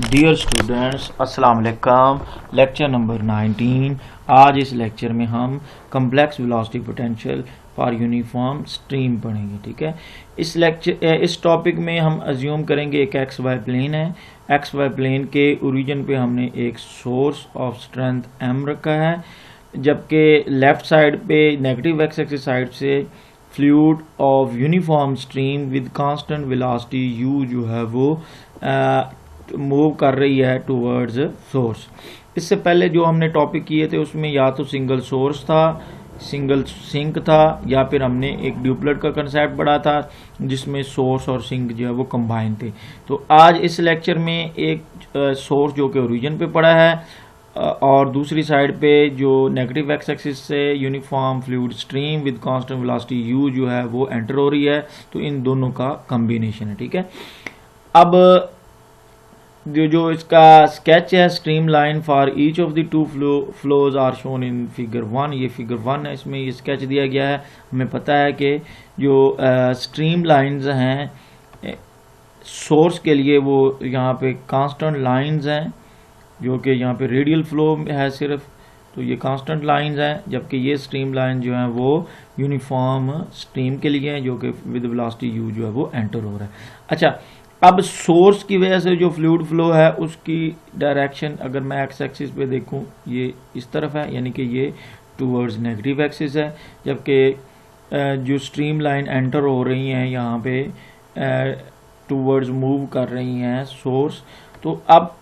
Dear students, अस्सलाम वालेकुम। Lecture number 19। आज इस लेक्चर में हम complex velocity potential for uniform stream पढ़ेंगे। ठीक है, इस टॉपिक में हम अज्यूम करेंगे एक एक्स वाई प्लेन है। एक्स वाई प्लेन के ओरिजिन पे हमने एक सोर्स ऑफ स्ट्रेंथ एम रखा है, जबकि लेफ्ट साइड पे नेगेटिव एक्स एक्सिस साइड से fluid of uniform stream with constant velocity you जो है वो मूव कर रही है टूवर्ड्स सोर्स। इससे पहले जो हमने टॉपिक किए थे उसमें या तो सिंगल सोर्स था, सिंगल सिंक था, या फिर हमने एक ड्यूपलेट का कंसेप्ट पढ़ा था जिसमें सोर्स और सिंक जो है वो कंबाइन थे। तो आज इस लेक्चर में एक सोर्स जो कि ओरिजिन पे पड़ा है और दूसरी साइड पे जो नेगेटिव एक्स एक्सिस से uniform fluid stream with constant velocity you जो है वो एंटर हो रही है। तो इन दोनों का कॉम्बिनेशन है। ठीक है, अब जो इसका स्केच है, streamline for each of the two flows are shown in figure 1। ये फिगर 1 है, इसमें ये स्केच दिया गया है। हमें पता है कि जो स्ट्रीम लाइंस हैं सोर्स के लिए वो यहाँ पे कांस्टेंट लाइंस हैं, जो कि यहाँ पे रेडियल फ्लो है सिर्फ, तो ये कांस्टेंट लाइंस हैं, जबकि ये स्ट्रीम लाइन जो है वो यूनिफॉर्म स्ट्रीम के लिए है, जो कि विद वेलोसिटी यू जो है वो एंटर हो रहा है। अच्छा, अब सोर्स की वजह से जो फ्लूइड फ्लो है उसकी डायरेक्शन अगर मैं एक्स एक्सिस पे देखूं ये इस तरफ है, यानी कि ये टूवर्ड्स नेगेटिव एक्सिस है, जबकि जो स्ट्रीम लाइन एंटर हो रही हैं यहाँ पे टूवर्ड्स मूव कर रही हैं सोर्स। तो अब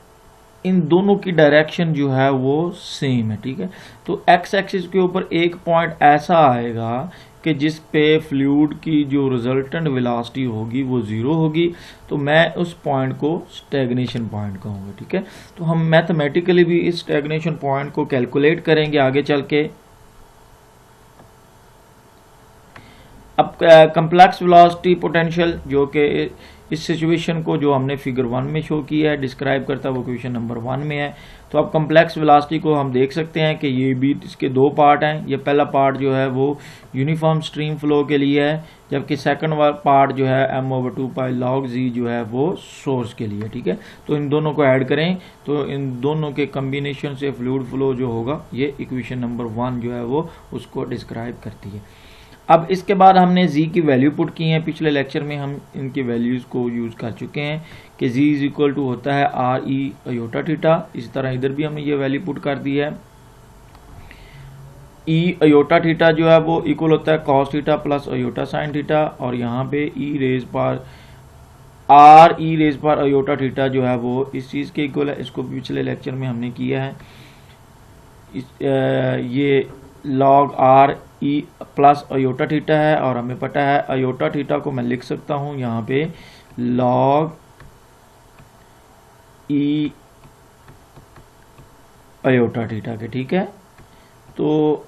इन दोनों की डायरेक्शन जो है वो सेम है। ठीक है, तो एक्स एक्सिस के ऊपर एक पॉइंट ऐसा आएगा कि जिस पे फ्लूइड की जो रिजल्टेंट वेलोसिटी होगी वो ज़ीरो होगी, तो मैं उस पॉइंट को स्टैग्नेशन पॉइंट कहूँगा। ठीक है, तो हम मैथमेटिकली भी इस स्टैग्नेशन पॉइंट को कैलकुलेट करेंगे आगे चल के। अब कम्प्लेक्स वेलोसिटी पोटेंशियल जो कि इस सिचुएशन को जो हमने फिगर 1 में शो किया है डिस्क्राइब करता है, वो क्वेश्चन नंबर 1 में है। तो अब कम्प्लेक्स वेलोसिटी को हम देख सकते हैं कि ये भी इसके दो पार्ट हैं। ये पहला पार्ट जो है वो यूनिफॉर्म स्ट्रीम फ्लो के लिए है, जबकि सेकंड पार्ट जो है m/2 log z जो है वो सोर्स के लिए। ठीक है, तो इन दोनों को ऐड करें तो इन दोनों के कम्बिनेशन से फ्लूइड फ्लो जो होगा ये इक्वेशन नंबर 1 जो है वो उसको डिस्क्राइब करती है। अब इसके बाद हमने z की वैल्यू पुट की है। पिछले लेक्चर में हम इनकी वैल्यूज़ को यूज़ कर चुके हैं कि z इज इक्वल टू होता है आर ई अयोटा थीटा। इसी तरह इधर भी हमने ये वैल्यू पुट कर दी है। ई अयोटा थीटा जो है वो इक्वल होता है cos theta plus iota sine theta, और यहाँ पे ई रेज पर अयोटा थीटा जो है वो इस चीज़ के इक्वल है। इसको पिछले लेक्चर में हमने किया है। ये log R E plus iota theta है, और हमें पता है अयोटा थीटा को मैं लिख सकता हूँ यहाँ पे लॉग ई अयोटा थीटा के। ठीक है, तो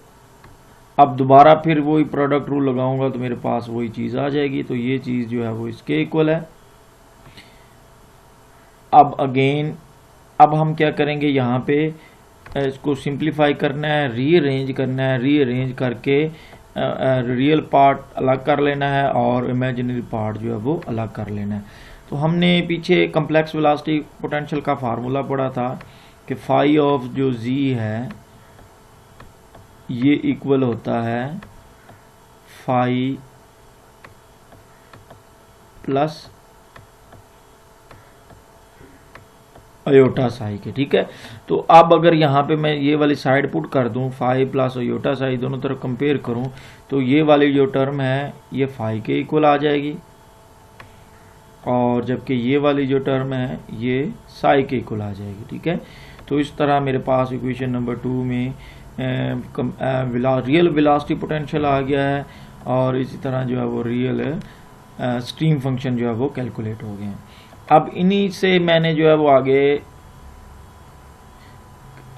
अब दोबारा फिर वही प्रोडक्ट रूल लगाऊंगा तो मेरे पास वही चीज़ आ जाएगी। तो ये चीज़ जो है वो इसके इक्वल है। अब अगेन अब हम क्या करेंगे, यहाँ पे इसको सिंप्लीफाई करना है, रीअरेंज करना है। रीअरेंज करके रियल पार्ट अलग कर लेना है और इमेजिनरी पार्ट जो है वो अलग कर लेना है। तो हमने पीछे कम्प्लेक्स वेलोसिटी पोटेंशियल का फार्मूला पढ़ा था कि फाई ऑफ जो z है ये इक्वल होता है फाई प्लस अयोटा साई के। ठीक है, तो अब अगर यहाँ पे मैं ये वाली साइड पुट कर दूँ, फाई प्लस अयोटा साई दोनों तरफ कंपेयर करूँ, तो ये वाली जो टर्म है ये फाई के इक्वल आ जाएगी, और जबकि ये वाली जो टर्म है ये साई के इक्वल आ जाएगी। ठीक है, तो इस तरह मेरे पास इक्वेशन नंबर 2 में रियल वेलोसिटी पोटेंशियल आ गया है, और इसी तरह जो है वो रियल स्ट्रीम फंक्शन जो है वो कैलकुलेट हो गए हैं। अब इन्हीं से मैंने जो है वो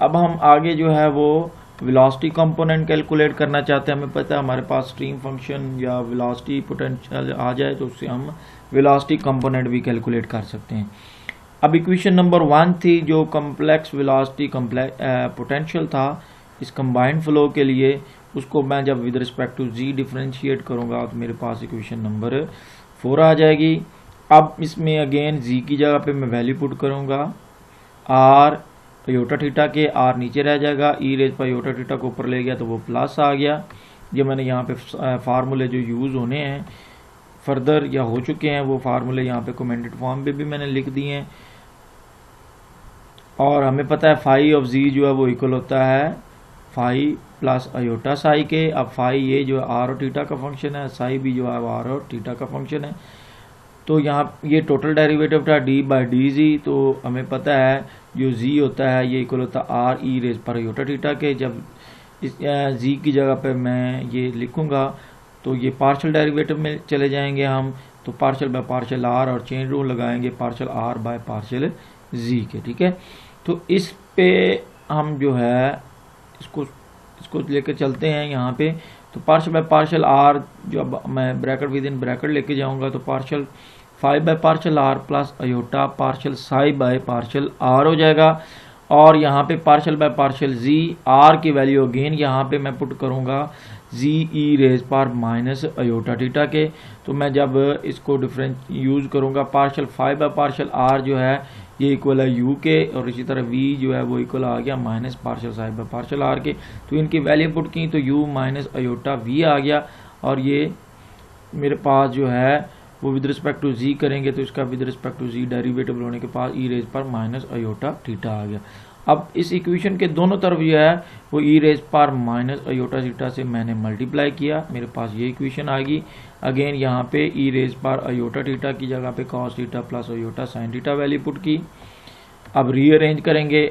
अब हम आगे जो है वो वेलोसिटी कंपोनेंट कैलकुलेट करना चाहते हैं। हमें पता है हमारे पास स्ट्रीम फंक्शन या वेलोसिटी पोटेंशियल आ जाए तो उससे हम वेलोसिटी कंपोनेंट भी कैलकुलेट कर सकते हैं। अब इक्वेशन नंबर 1 थी जो कम्प्लेक्स वेलोसिटी पोटेंशियल था इस कंबाइंड फ्लो के लिए, उसको मैं जब with respect to g differentiate करूँगा तो मेरे पास इक्वेशन नंबर 4 आ जाएगी। अब इसमें अगेन z की जगह पे मैं वैल्यू पुट करूँगा आर आयोटा थीटा के, आर नीचे रह जाएगा, ई रेज पर आयोटा थीटा को ऊपर ले गया तो वो प्लस आ गया। ये मैंने यहाँ पे फार्मूले जो यूज़ होने हैं फर्दर या हो चुके हैं वो फार्मूले यहाँ पे कमेंटेड फॉर्म पे भी मैंने लिख दिए हैं। और हमें पता है फाई ऑफ जी जो है वो इक्वल होता है फाई प्लस आयोटा साई के। अब फाई ये जो है आर और थीटा का फंक्शन है, साई भी जो है वो आर और थीटा का फंक्शन है। तो यहाँ ये टोटल डेरिवेटिव था डी बाई डी जी। तो हमें पता है जो जी होता है ये इक्वल होता है आर ई रेज पर आयोटा थीटा के। जब इस जी की जगह पे मैं ये लिखूँगा तो ये पार्शियल डेरिवेटिव में चले जाएंगे हम, तो पार्शियल बाय पार्शियल आर और चेन रूल लगाएंगे पार्शियल आर बाय पार्शियल जी के, ठीक है। तो इस पे हम जो है इसको लेके चलते हैं यहाँ पे। तो पार्शियल बाय पार्शियल आर जो अब मैं ब्रैकेट विद इन ब्रैकेट लेके जाऊँगा तो partial phi by partial r plus iota partial psi by partial r हो जाएगा। और यहाँ पे partial by partial g, r की वैल्यू अगेन यहाँ पे मैं पुट करूँगा जी ई रेज पर माइनस आयोटा थीटा के। तो मैं जब इसको डिफरेंस यूज़ करूँगा partial phi by partial r जो है ये इक्वल है यू के, और इसी तरह वी जो है वो इक्वल आ गया minus partial psi by partial r के। तो इनकी वैल्यू पुट की तो यू माइनस आयोटा वी आ गया। और ये मेरे पास जो है वो विद रिस्पेक्ट टू जी करेंगे तो इसका with respect to g derivative होने के पास ई रेज पर माइनस आयोटा थीटा आ गया। अब इस इक्वेशन के दोनों तरफ जो है वो ई रेज पर माइनस आयोटा थीटा से मैंने मल्टीप्लाई किया, मेरे पास ये इक्वेशन आ गई। अगेन यहाँ पे ई रेज पर आयोटा थीटा की जगह पे cos theta plus iota sine theta value put की। अब रीअरेंज करेंगे,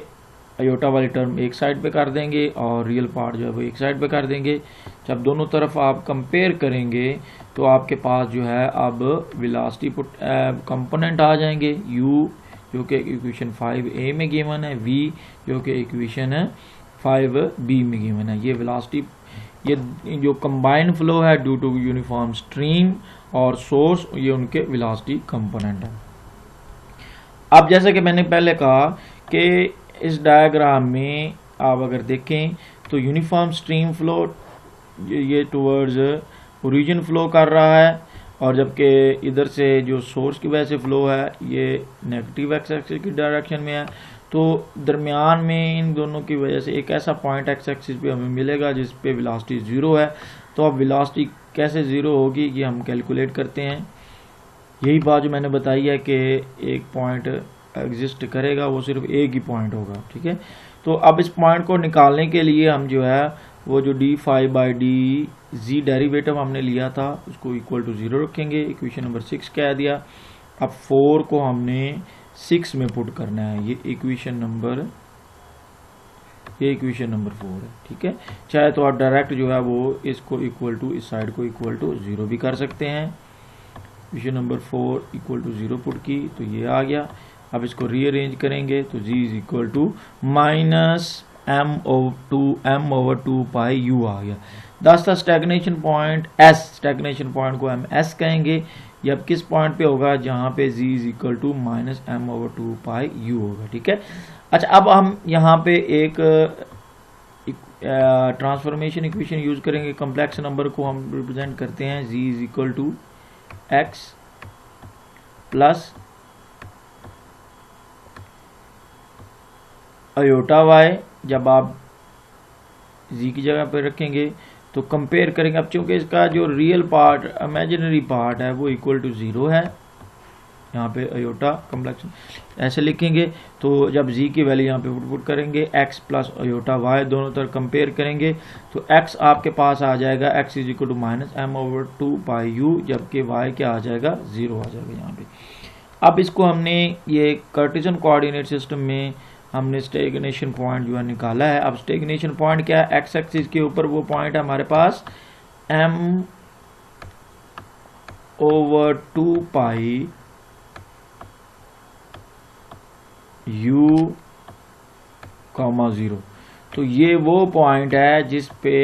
आयोटा वाली टर्म एक साइड पे कर देंगे और रियल पार्ट जो है वो एक साइड पे कर देंगे। जब दोनों तरफ आप कंपेयर करेंगे तो आपके पास जो है अब वेलोसिटी पुट कंपोनेंट आ जाएंगे, u जो कि इक्वेशन 5a में गिवन है, v जो कि इक्वेशन है 5b में गिवन है। ये वेलोसिटी ये जो कंबाइंड फ्लो है ड्यू टू यूनिफॉर्म स्ट्रीम और सोर्स, ये उनके वेलोसिटी कंपोनेंट है। अब जैसे कि मैंने पहले कहा कि इस डायग्राम में आप अगर देखें तो यूनिफॉर्म स्ट्रीम फ्लो ये टुवर्ड्स ओरिजिन फ्लो कर रहा है, और जबकि इधर से जो सोर्स की वजह से फ्लो है ये नेगेटिव एक्स एक्सिस की डायरेक्शन में है। तो दरमियान में इन दोनों की वजह से एक ऐसा पॉइंट एक्स एक्सिस पे हमें मिलेगा जिस पे वेलोसिटी ज़ीरो है। तो अब वेलोसिटी कैसे ज़ीरो होगी ये हम कैलकुलेट करते हैं। यही बात जो मैंने बताई है कि एक पॉइंट एग्जिस्ट करेगा, वो सिर्फ एक ही पॉइंट होगा, ठीक है। तो अब इस पॉइंट को निकालने के लिए हम जो है वो जो d phi by d g derivative हमने लिया था उसको इक्वल टू 0 रखेंगे। इक्वेशन नंबर 6 कह दिया। अब 4 को हमने 6 में पुट करना है, ये इक्वेशन नंबर 4 है, ठीक है। चाहे तो आप डायरेक्ट जो है वो इसको इक्वल टू इस साइड को इक्वल टू 0 भी कर सकते हैं। Equation number 4 equal to 0 put की तो ये आ गया। अब इसको रीअरेंज करेंगे तो g is equal to minus m over 2 pi u आ गया। दस था stagnation point s, stagnation point को हम s कहेंगे। ये अब किस पॉइंट पे होगा जहाँ पे g is equal to minus m over 2 pi u होगा, ठीक है। अच्छा, अब हम यहाँ पे एक ट्रांसफॉर्मेशन इक्वेशन यूज करेंगे। कम्प्लेक्स नंबर को हम रिप्रेजेंट करते हैं g is equal to x plus iota y। जब आप जी की जगह पर रखेंगे तो कंपेयर करेंगे। अब चूंकि इसका जो रियल पार्ट इमेजिनरी पार्ट है वो इक्वल टू 0 है, यहाँ पे आयोटा कम्प्लेक्स ऐसे लिखेंगे। तो जब जी की वैल्यू यहाँ पे पुट करेंगे x प्लस आयोटा y दोनों तरफ कंपेयर करेंगे तो x आपके पास आ जाएगा x is equal to minus m over 2 pi u, जबकि y क्या आ जाएगा 0 आ जाएगा यहाँ पे। अब इसको हमने ये कार्टेशियन कोऑर्डिनेट सिस्टम में हमने स्टेगनेशन पॉइंट जो है निकाला है। अब स्टेगनेशन पॉइंट क्या है, एक्स एक्सिस के ऊपर वो पॉइंट है हमारे पास m ओवर 2 पाई u, 0। तो ये वो पॉइंट है जिस पे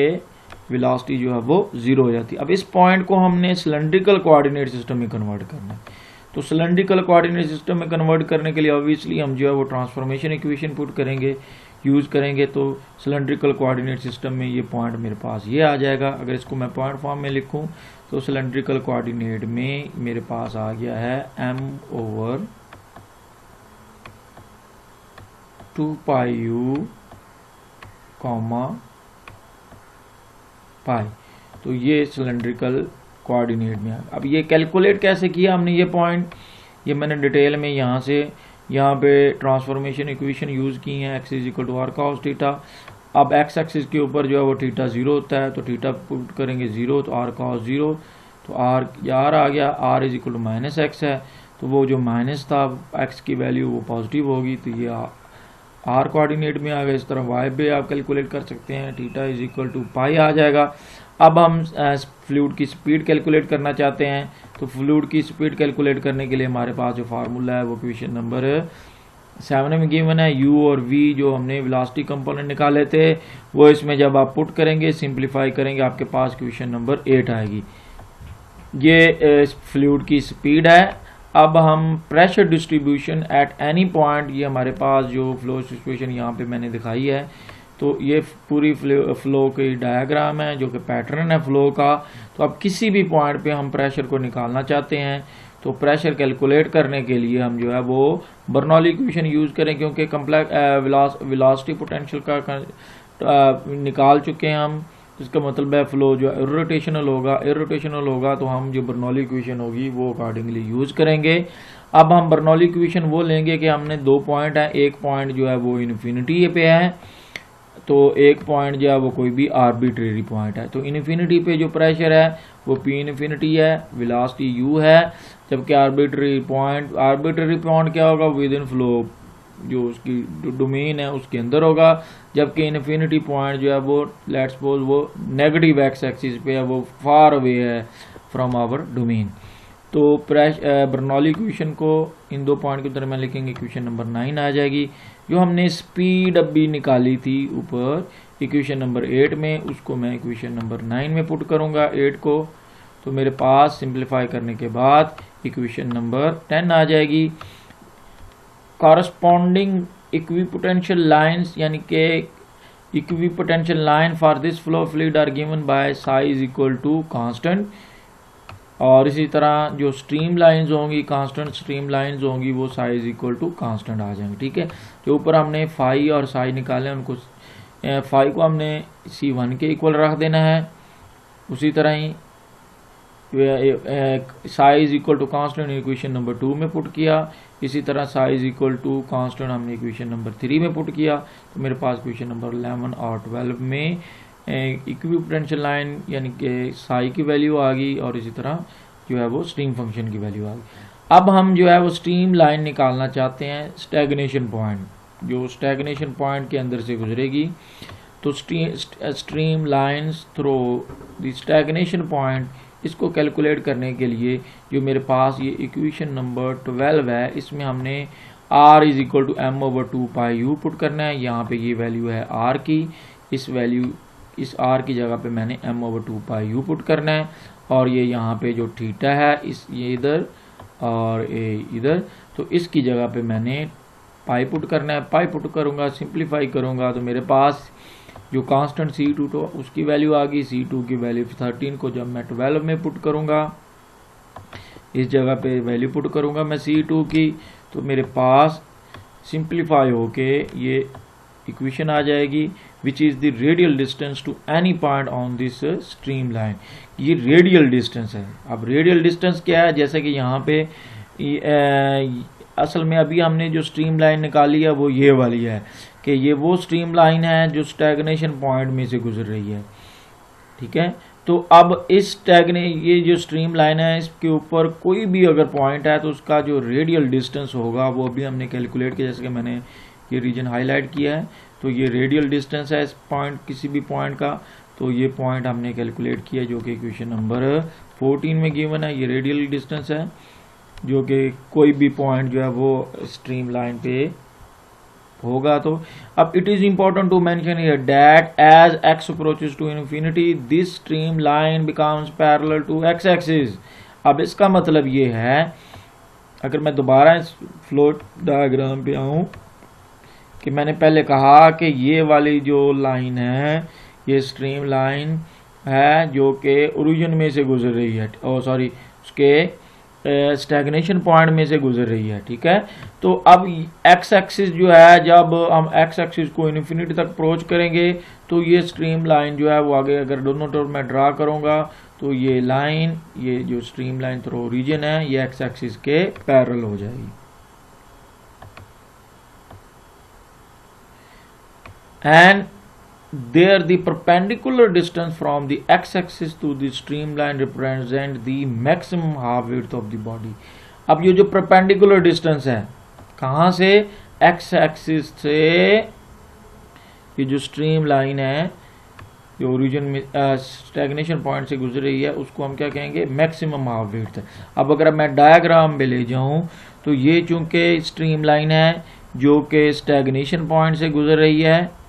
वेलोसिटी जो है वो 0 हो जाती है। अब इस पॉइंट को हमने सिलेंड्रिकल कोऑर्डिनेट सिस्टम में कन्वर्ट करना है। तो सिलेंड्रिकल कोऑर्डिनेट सिस्टम में कन्वर्ट करने के लिए ऑब्वियसली हम जो है वो ट्रांसफॉर्मेशन इक्वेशन पुट करेंगे, यूज़ करेंगे। तो सिलेंड्रिकल कोऑर्डिनेट सिस्टम में ये पॉइंट मेरे पास ये आ जाएगा। अगर इसको मैं पॉइंट फॉर्म में लिखूं तो सिलेंड्रिकल कोऑर्डिनेट में मेरे पास आ गया है m over 2 pi u comma पाई। तो ये सिलेंड्रिकल कोऑर्डिनेट में आ। अब ये कैलकुलेट कैसे किया हमने, ये पॉइंट ये मैंने डिटेल में यहाँ पे ट्रांसफॉर्मेशन इक्वेशन यूज़ की हैं। x is equal to r cos theta. अब x एक्सिस के ऊपर जो है वो थीटा 0 होता है, तो थीटा पुट करेंगे 0, तो आर कॉस 0, तो आर आ गया, r is equal to minus x है, तो वो जो माइनस था x की वैल्यू वो पॉजिटिव होगी, तो ये आर कोऑर्डिनेट में आ गया। इस तरह y पे आप कैलकुलेट कर सकते हैं, थीटा इज इक्वल टू पाई आ जाएगा। अब हम फ्लूइड की स्पीड कैलकुलेट करना चाहते हैं, तो फ्लूइड की स्पीड कैलकुलेट करने के लिए हमारे पास जो फार्मूला है वो क्वेश्चन नंबर 7 में गिवन है। u और v जो हमने वेलोसिटी कंपोनेंट निकाले थे वो इसमें जब आप पुट करेंगे, सिंप्लीफाई करेंगे, आपके पास क्वेश्चन नंबर 8 आएगी। ये फ्लूइड की स्पीड है। अब हम pressure distribution at any point, ये हमारे पास जो फ्लो सिचुएशन यहाँ पे मैंने दिखाई है, तो ये पूरी फ्लो की डायग्राम है जो कि पैटर्न है फ्लो का। तो अब किसी भी पॉइंट पे हम प्रेशर को निकालना चाहते हैं, तो प्रेशर कैलकुलेट करने के लिए हम जो है वो बर्नौली इक्वेशन यूज़ करें, क्योंकि कम्प्लेक्स वेलोसिटी पोटेंशियल का निकाल चुके हैं हम। इसका मतलब है फ्लो जो इरोटेशनल होगा, तो हम जो बर्नौली इक्वेशन होगी वो अकॉर्डिंगली यूज़ करेंगे। अब हम बर्नौली इक्वेशन वो लेंगे कि हमने 2 पॉइंट है, एक पॉइंट जो है वो इन्फिनिटी पे है, तो एक पॉइंट जो है वो कोई भी आर्बिट्रेरी पॉइंट है। तो इन्फिनिटी पे जो प्रेशर है वो पी इन्फिनिटी है, वेलोसिटी u है, जबकि आर्बिट्रेरी पॉइंट क्या होगा, विद इन फ्लो जो उसकी डोमेन है उसके अंदर होगा, जबकि इन्फिनिटी पॉइंट जो है वो लेट्स सपोज वो नेगेटिव एक्स एक्सिस पे है, वो फार अवे है फ्रॉम आवर डोमेन। तो बर्नौली इक्वेशन को इन 2 पॉइंट के दरमियान लिखेंगे, इक्वेशन नंबर 9 आ जाएगी। जो हमने स्पीड अभी निकाली थी ऊपर इक्वेशन नंबर 8 में, उसको मैं इक्वेशन नंबर 9 में पुट करूंगा 8 को, तो मेरे पास सिंप्लीफाई करने के बाद इक्वेशन नंबर 10 आ जाएगी। कॉरस्पॉन्डिंग इक्विपोटेंशियल लाइंस, यानी कि equipotential line for this flow fluid are given by psi equal to constant. और इसी तरह जो स्ट्रीम लाइंस होंगी, कांस्टेंट स्ट्रीम लाइंस होंगी, वो साइज इक्वल टू कांस्टेंट आ जाएंगे। ठीक है, जो ऊपर हमने फाई और साई निकाले उनको फाई को हमने C1 के इक्वल रख देना है, उसी तरह ही size equal to constant equation number 2 में पुट किया, इसी तरह साइज इक्वल टू कांस्टेंट हमने इक्वेशन नंबर 3 में पुट किया। तो मेरे पास इक्वेशन नंबर 11 और 12 में इक्विपोटेंशियल लाइन यानी कि साई की वैल्यू आ गई, और इसी तरह जो है वो स्ट्रीम फंक्शन की वैल्यू आ गई। अब हम जो है वो स्ट्रीम लाइन निकालना चाहते हैं, स्टैग्नेशन पॉइंट, जो स्टैग्नेशन पॉइंट के अंदर से गुजरेगी। तो stream lines through the stagnation point, इसको कैलकुलेट करने के लिए जो मेरे पास ये इक्वेशन नंबर 12 है, इसमें हमने r is equal to m/2 pi u put करना है। यहाँ पे ये वैल्यू है r की, इस r की जगह पे मैंने m/2 पाई u पुट करना है, और ये यहाँ पे जो थीटा है ये इधर और ये इधर, तो इसकी जगह पे मैंने पाई पुट करना है। पाई पुट करूँगा, सिंप्लीफाई करूँगा, तो मेरे पास जो कांस्टेंट C2 तो उसकी वैल्यू आ गई, C2 की वैल्यू 13 को जब मैं 12 में पुट करूँगा, इस जगह पे वैल्यू पुट करूँगा मैं C2 की, तो मेरे पास सिंप्लीफाई होके ये इक्वेशन आ जाएगी, which is the radial distance to any point on this streamline. ये रेडियल डिस्टेंस है। अब रेडियल डिस्टेंस क्या है, जैसे कि यहाँ पे असल में अभी हमने जो स्ट्रीम लाइन निकाली है वो ये वाली है कि ये वो स्ट्रीम लाइन है जो स्टैग्नेशन पॉइंट में से गुजर रही है। ठीक है, तो अब ये जो स्ट्रीम लाइन है इसके ऊपर कोई भी अगर पॉइंट है तो उसका जो रेडियल डिस्टेंस होगा वो अभी हमने कैलकुलेट किया, जैसे कि मैंने ये रीजन हाईलाइट किया है। तो ये रेडियल डिस्टेंस है इस पॉइंट, किसी भी पॉइंट का, तो ये पॉइंट हमने कैलकुलेट किया जो कि इक्वेशन नंबर 14 में गिवन है। ये रेडियल डिस्टेंस है जो कि कोई भी पॉइंट जो है वो स्ट्रीम लाइन पे होगा। तो अब it is important to mention here that as x approaches to infinity this streamline becomes parallel to x axis. अब इसका मतलब ये है, अगर मैं दोबारा इस फ्लो डायग्राम पे आऊं कि मैंने पहले कहा कि ये वाली जो लाइन है ये स्ट्रीम लाइन है जो कि ओरिजिन में से गुजर रही है, उसके स्टैग्नेशन पॉइंट में से गुजर रही है, ठीक है। तो अब एक्स एक्सिस जो है, जब हम एक्स एक्सिस को इन्फिनिटी तक अप्रोच करेंगे तो ये स्ट्रीम लाइन जो है वो आगे, अगर दोनों तरफ मैं ड्रा करूंगा तो ये लाइन, ये जो स्ट्रीम लाइन थ्रू ओरिजिन है, ये एक्स एक्सिस के पैरेलल हो जाएगी। And there the perpendicular distance from the x-axis to the streamline represent the maximum half width of the body। अब ये जो perpendicular distance है कहाँ से, x-axis से, ये जो स्ट्रीम लाइन है जो ओरिजिन में स्टैग्नेशन पॉइंट से गुजर रही है उसको हम क्या कहेंगे, मैक्सिमम हाफ विड्थ है। अब अगर मैं डायग्राम में ले जाऊं तो ये चूंकि स्ट्रीम लाइन है जो कि स्टैग्नेशन पॉइंट से गुजर रही है,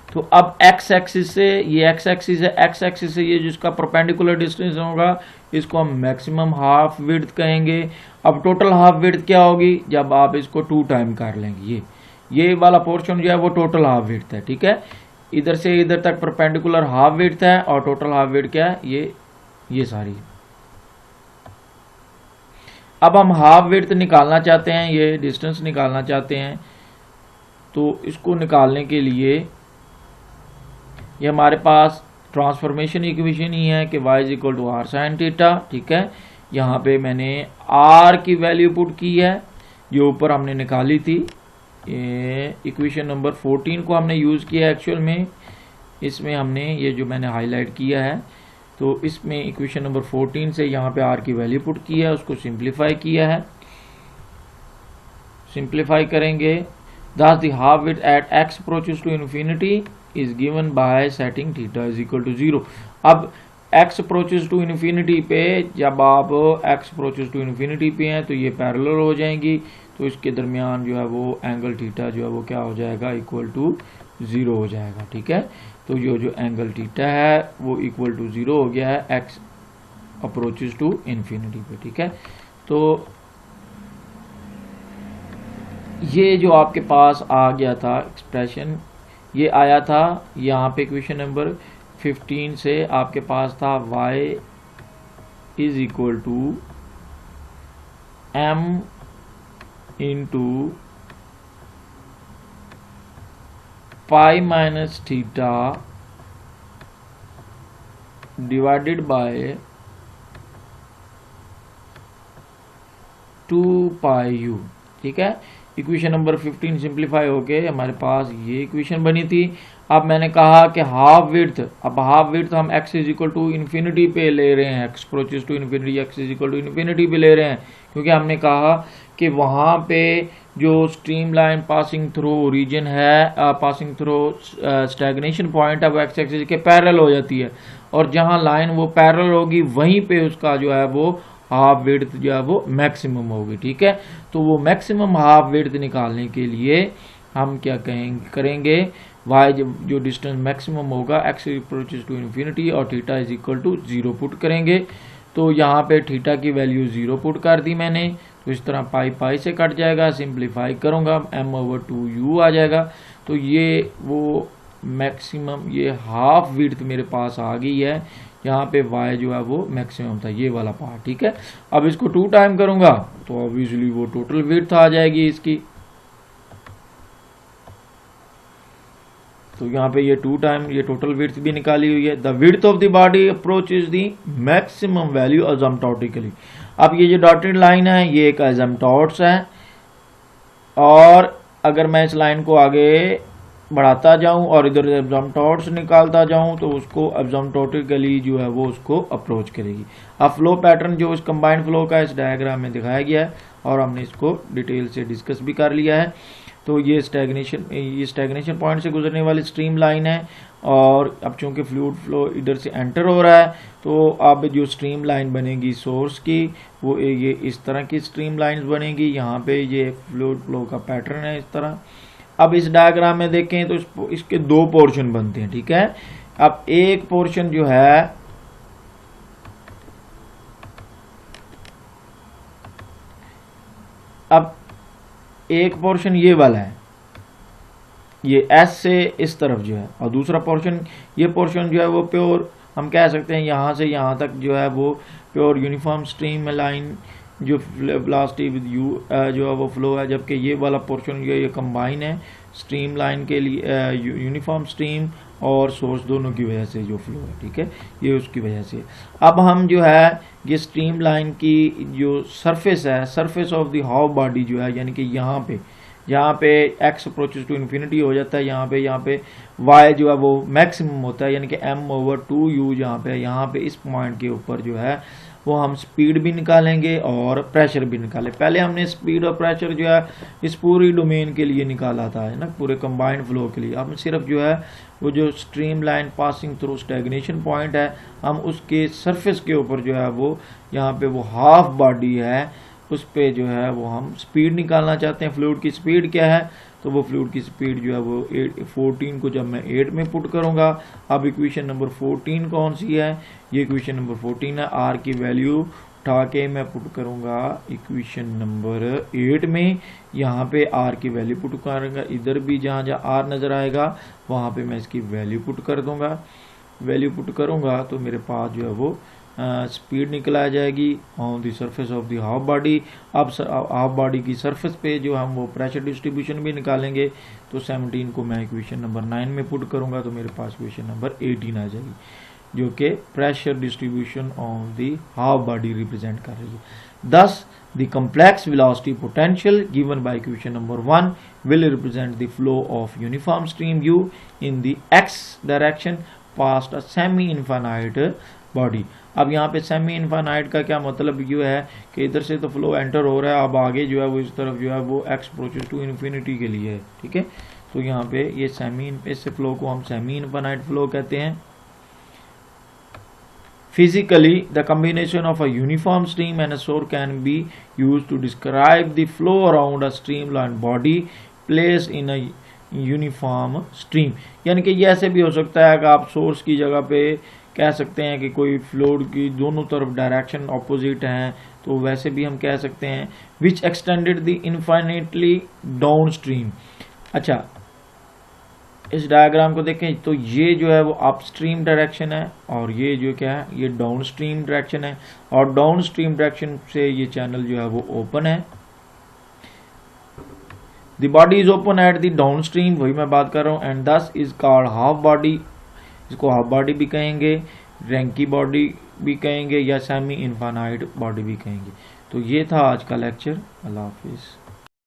तो अब एक्स एक्सिस से, ये एक्स एक्सिस है, एक्स एक्सिस से ये जिसका परपेंडिकुलर डिस्टेंस होगा इसको हम मैक्सिमम हाफ विड्थ कहेंगे। अब टोटल हाफ विड्थ क्या होगी, जब आप इसको 2 टाइम कर लेंगे, ये वाला पोर्शन जो है वो टोटल हाफ विड्थ है, ठीक है। इधर से इधर तक परपेंडिकुलर हाफ विड्थ है और टोटल हाफ विड्थ क्या है, ये सारी। अब हम हाफ विड्थ निकालना चाहते हैं, ये डिस्टेंस निकालना चाहते हैं, तो इसको निकालने के लिए ये हमारे पास ट्रांसफॉर्मेशन इक्वेशन ही है कि y is equal to r sine theta, ठीक है। यहाँ पे मैंने r की वैल्यू पुट की है जो ऊपर हमने निकाली थी, ये इक्वेशन नंबर 14 को हमने यूज़ किया एक्चुअल में, इसमें हमने ये जो मैंने हाईलाइट किया है, तो इसमें इक्वेशन नंबर 14 से यहाँ पे r की वैल्यू पुट की है, उसको सिंप्लीफाई किया है। सिंप्लीफाई करेंगे, thus the half width at x approaches to infinity is given by setting theta is equal to 0। अब x approaches to infinity पे, जब आप x approaches to infinity पे हैं तो ये पैरेलल हो जाएंगी, तो इसके दरमियान जो है वो एंगल थीटा जो है वो क्या हो जाएगा, इक्वल टू 0 हो जाएगा, ठीक है। तो ये जो एंगल थीटा है वो इक्वल टू 0 हो गया है x approaches to infinity पे, ठीक है। तो ये जो आपके पास आ गया था एक्सप्रेशन, ये आया था यहाँ पे इक्वेशन नंबर 15 से आपके पास था y is equal to m into pi minus theta divided by 2 pi u, ठीक है। इक्वेशन नंबर 15 सिंप्लीफाई होके हमारे पास ये इक्वेशन बनी थी। अब मैंने कहा कि हाफ विड्थ, अब हाफ विड्थ हम x is equal to infinity पे ले रहे हैं, x approaches to infinity, x is equal to infinity पे ले रहे हैं, क्योंकि हमने कहा कि वहाँ पे जो stream line passing through origin है, पासिंग थ्रू स्टैग्नेशन पॉइंट है, वो एक्स एक्सिस के पैरेलल हो जाती है, और जहाँ लाइन वो पैरेलल होगी वहीं पे उसका जो है वो हाफ विड्थ जो है वो मैक्सिमम होगी, ठीक है। तो वो मैक्सिमम हाफ विड्थ निकालने के लिए हम क्या करेंगे, y जो डिस्टेंस मैक्सिमम होगा x अप्रोचेस टू इन्फिनिटी और theta is equal to 0 put करेंगे। तो यहाँ पे थीटा की वैल्यू 0 पुट कर दी मैंने, तो इस तरह पाई पाई से कट जाएगा, सिंप्लीफाई करूँगा m/2u आ जाएगा। तो ये वो मैक्सिमम, ये हाफ विड्थ मेरे पास आ गई है, यहाँ पे y जो है वो मैक्सिमम था, ये वाला पार्ट, ठीक है। अब इसको 2 टाइम करूँगा तो ऑब्वियसली वो टोटल विड्थ आ जाएगी इसकी, तो यहाँ पे ये 2 टाइम ये टोटल विड्थ भी निकाली हुई है। The width of the body approach is the maximum value asymptotically. अब ये जो डॉटेड लाइन है ये एक अजम्पटोट्स है, और अगर मैं इस लाइन को आगे बढ़ाता जाऊं और इधर एब्जॉम्पटोट्स निकालता जाऊं तो उसको एब्जॉम्पटोटिकली जो है वो उसको अप्रोच करेगी। अब फ्लो पैटर्न जो इस कंबाइंड फ्लो का इस डायग्राम में दिखाया गया है और हमने इसको डिटेल से डिस्कस भी कर लिया है। तो ये स्टैग्नेशन पॉइंट से गुजरने वाली स्ट्रीम लाइन है, और अब चूंकि फ्लूइड फ्लो इधर से एंटर हो रहा है तो अब जो स्ट्रीम लाइन बनेगी सोर्स की वो ये इस तरह की स्ट्रीम लाइन्स बनेगी। यहाँ पे ये फ्लूइड फ्लो का पैटर्न है इस तरह। अब इस डायग्राम में देखें तो इसके 2 पोर्शन बनते हैं, ठीक है। अब एक पोर्शन जो है अब एक पोर्शन ये वाला है, ये S से इस तरफ जो है, और दूसरा पोर्शन ये पोर्शन जो है वो प्योर हम कह सकते हैं यहाँ से यहाँ तक जो है वो प्योर यूनिफॉर्म स्ट्रीम लाइन जो वेलोसिटी विद यू जो है वो फ्लो है, जबकि ये वाला पोर्शन जो है ये कंबाइन है स्ट्रीम लाइन के लिए यूनिफॉर्म स्ट्रीम और सोर्स दोनों की वजह से जो फ्लो है, ठीक है, ये उसकी वजह से। अब हम जो है ये स्ट्रीम लाइन की जो सरफेस है, surface of the half body जो है, यानी कि यहाँ पे x अप्रोचेस टू इन्फिनिटी हो जाता है, यहाँ पे y जो है वो मैक्सिमम होता है, यानी कि m/2u यहाँ पे इस पॉइंट के ऊपर जो है वो हम स्पीड भी निकालेंगे और प्रेशर भी निकाले। पहले हमने स्पीड और प्रेशर जो है इस पूरी डोमेन के लिए निकाला था, है ना, पूरे कंबाइंड फ्लो के लिए। अब सिर्फ जो है वो जो stream line passing through stagnation point है, हम उसके सरफेस के ऊपर जो है वो यहाँ पे वो हाफ बॉडी है उस पे जो है वो हम स्पीड निकालना चाहते हैं। फ्लूइड की स्पीड क्या है, तो वो फ्लूइड की स्पीड जो है वो 14 को जब मैं 8 में पुट करूंगा, अब इक्वेशन नंबर 14 कौन सी है, ये इक्वेशन नंबर 14 है। आर की वैल्यू उठा के मैं पुट करूंगा इक्वेशन नंबर 8 में, यहाँ पे आर की वैल्यू पुट करूंगा, इधर भी जहाँ जहाँ आर नज़र आएगा वहाँ पे मैं इसकी वैल्यू पुट कर दूंगा। वैल्यू पुट करूंगा तो मेरे पास जो है वो स्पीड निकल आ जाएगी on the surface of the half body. अब हाफ बॉडी की सरफेस पे जो हम वो प्रेशर डिस्ट्रीब्यूशन भी निकालेंगे, तो 17 को मैं इक्वेशन नंबर 9 में पुट करूंगा तो मेरे पास इक्वेशन नंबर 18 आ जाएगी, जो कि pressure distribution on the half body represent कर रही है। Thus, the complex velocity potential given by equation number 1 will represent the flow of uniform stream u in the x direction past a semi-infinite body। अब यहाँ पे semi infinite का क्या मतलब ये है कि इधर से तो फ्लो एंटर हो रहा है, अब आगे जो है वो इस तरफ जो है वो x अप्रोचेस टू इन्फिनिटी के लिए है, ठीक है। तो यहाँ पे ये इस फ्लो को हम सेमी इनफाइनाइट फ्लो कहते हैं। Physically, the combination of a uniform stream and a source can be used to describe the flow around a streamlined body placed in a uniform stream। यानी कि ये ऐसे भी हो सकता है कि आप सोर्स की जगह पे कह सकते हैं कि कोई फ्लूइड की दोनों तरफ डायरेक्शन ऑपोजिट हैं, तो वैसे भी हम कह सकते हैं which extended the infinitely down stream. अच्छा, इस डायग्राम को देखें तो ये जो है वो अपस्ट्रीम डायरेक्शन है और ये जो क्या है ये डाउन स्ट्रीम डायरेक्शन है, और डाउन स्ट्रीम डायरेक्शन से ये चैनल जो है वो ओपन है। The body is open at the down stream, वही मैं बात कर रहा हूँ, एंड दस इज कॉल्ड हाफ बॉडी। इसको हाफ बॉडी भी कहेंगे, रैंकी बॉडी भी कहेंगे, या सेमी इनफाइनाइट बॉडी भी कहेंगे। तो ये था आज का लेक्चर। अल्लाह हाफिज़।